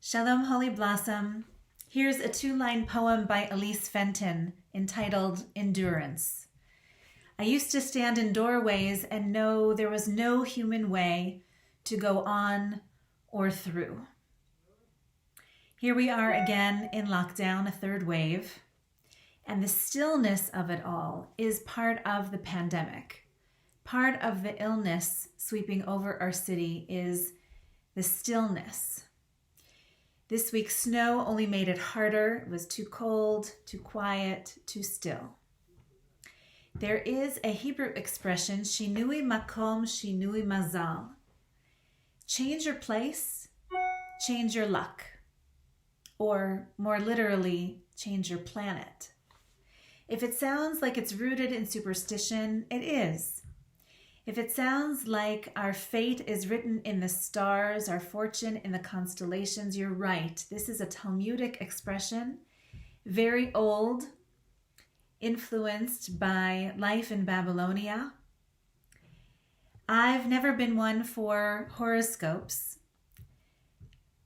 Shalom, Holy Blossom. Here's a 2-line poem by Elise Fenton entitled Endurance. I used to stand in doorways and know there was no human way to go on or through. Here we are again in lockdown, a third wave, and the stillness of it all is part of the pandemic. Part of the illness sweeping over our city is the stillness. This week's snow only made it harder. It was too cold, too quiet, too still. There is a Hebrew expression, shinui makom, shinui Mazel. Change your place, change your luck. Or more literally, change your planet. If it sounds like it's rooted in superstition, it is. If it sounds like our fate is written in the stars, our fortune in the constellations, you're right. This is a Talmudic expression, very old, influenced by life in Babylonia. I've never been one for horoscopes.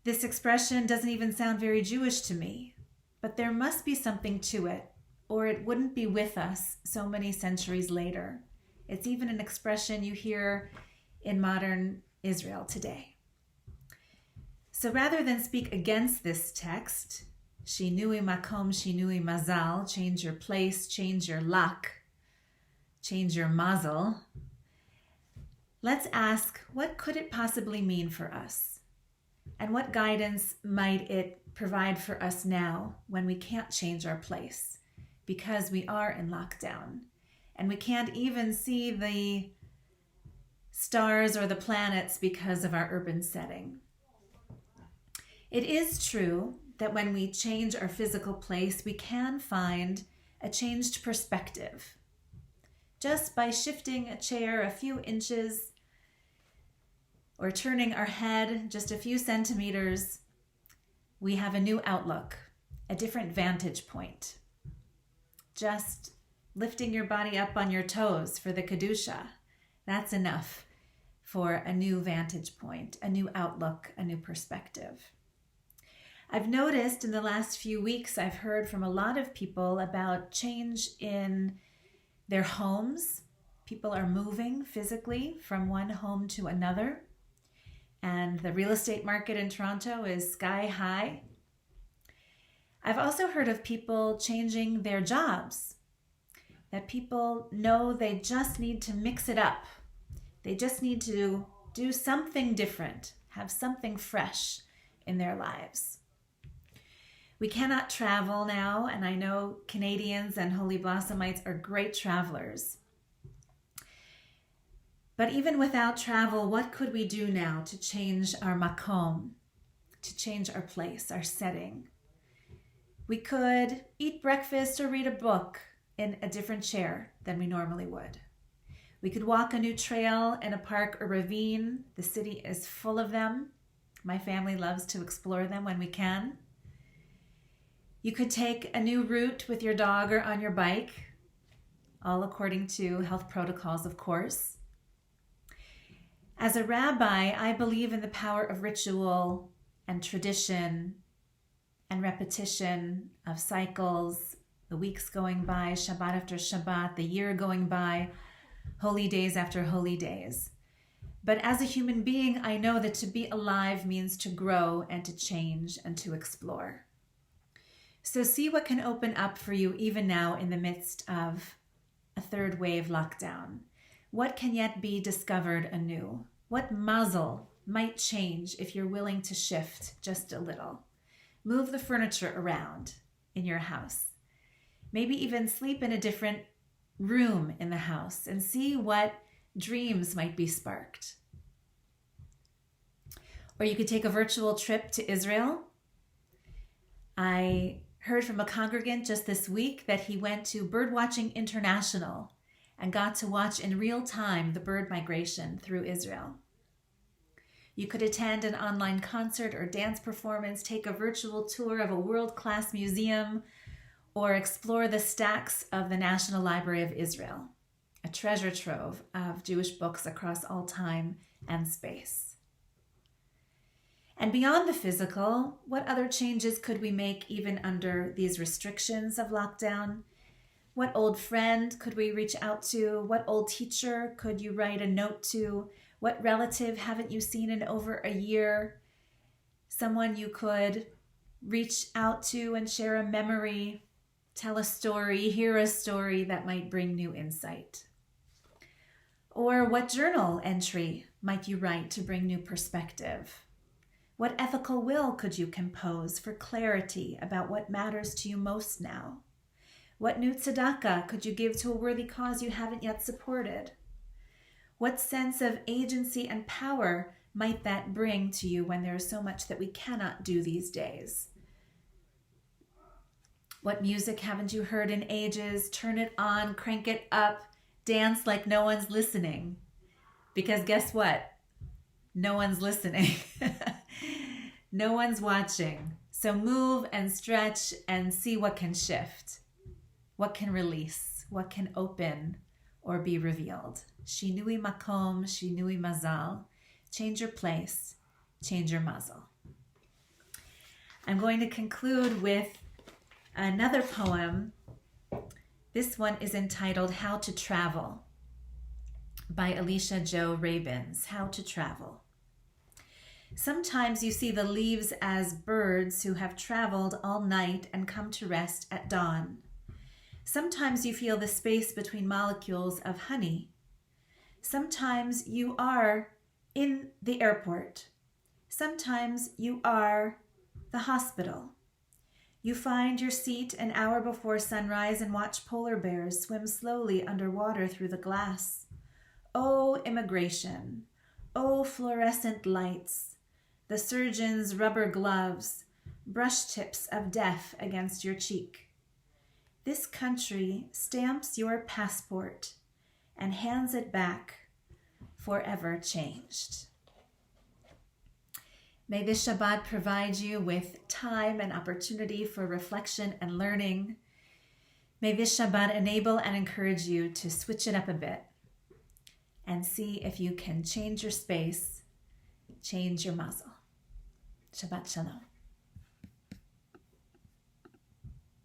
This expression doesn't even sound very Jewish to me, but there must be something to it, or it wouldn't be with us so many centuries later. It's even an expression you hear in modern Israel today. So rather than speak against this text, shinui makom, shinui Mazel, change your place, change your luck, change your Mazel, let's ask, what could it possibly mean for us? And what guidance might it provide for us now when we can't change our place because we are in lockdown? And we can't even see the stars or the planets because of our urban setting. It is true that when we change our physical place, we can find a changed perspective. Just by shifting a chair a few inches or turning our head just a few centimeters, we have a new outlook, a different vantage point. Just lifting your body up on your toes for the Kedusha, that's enough for a new vantage point, a new outlook, a new perspective. I've noticed in the last few weeks, I've heard from a lot of people about change in their homes. People are moving physically from one home to another, and the real estate market in Toronto is sky high. I've also heard of people changing their jobs, that people know they just need to mix it up. They just need to do something different, have something fresh in their lives. We cannot travel now, and I know Canadians and Holy Blossomites are great travelers. But even without travel, what could we do now to change our makom, to change our place, our setting? We could eat breakfast or read a book in a different chair than we normally would. We could walk a new trail in a park or ravine. The city is full of them. My family loves to explore them when we can. You could take a new route with your dog or on your bike, all according to health protocols, of course. As a rabbi, I believe in the power of ritual and tradition and repetition of cycles, the weeks going by, Shabbat after Shabbat, the year going by, holy days after holy days. But as a human being, I know that to be alive means to grow and to change and to explore. So see what can open up for you even now in the midst of a third wave lockdown. What can yet be discovered anew? What mazel might change if you're willing to shift just a little? Move the furniture around in your house. Maybe even sleep in a different room in the house and see what dreams might be sparked. Or you could take a virtual trip to Israel. I heard from a congregant just this week that he went to Birdwatching International and got to watch in real time the bird migration through Israel. You could attend an online concert or dance performance, take a virtual tour of a world-class museum, or explore the stacks of the National Library of Israel, a treasure trove of Jewish books across all time and space. And beyond the physical, what other changes could we make even under these restrictions of lockdown? What old friend could we reach out to? What old teacher could you write a note to? What relative haven't you seen in over a year? Someone you could reach out to and share a memory, tell a story, hear a story that might bring new insight. Or what journal entry might you write to bring new perspective? What ethical will could you compose for clarity about what matters to you most now? What new tzedakah could you give to a worthy cause you haven't yet supported? What sense of agency and power might that bring to you when there is so much that we cannot do these days? What music haven't you heard in ages? Turn it on, crank it up, dance like no one's listening. Because guess what? No one's listening. No one's watching. So move and stretch and see what can shift, what can release, what can open or be revealed. Shinui makom, shinui mazal. Change your place, change your mazel. I'm going to conclude with another poem. This one is entitled How to Travel by Alicia Jo Rabins. How to Travel. Sometimes you see the leaves as birds who have traveled all night and come to rest at dawn. Sometimes you feel the space between molecules of honey. Sometimes you are in the airport. Sometimes you are the hospital. You find your seat an hour before sunrise and watch polar bears swim slowly underwater through the glass. Oh, immigration. Oh, fluorescent lights. The surgeon's rubber gloves, brush tips of death against your cheek. This country stamps your passport and hands it back forever changed. May this Shabbat provide you with time and opportunity for reflection and learning. May this Shabbat enable and encourage you to switch it up a bit and see if you can change your space, change your mazel. Shabbat Shalom.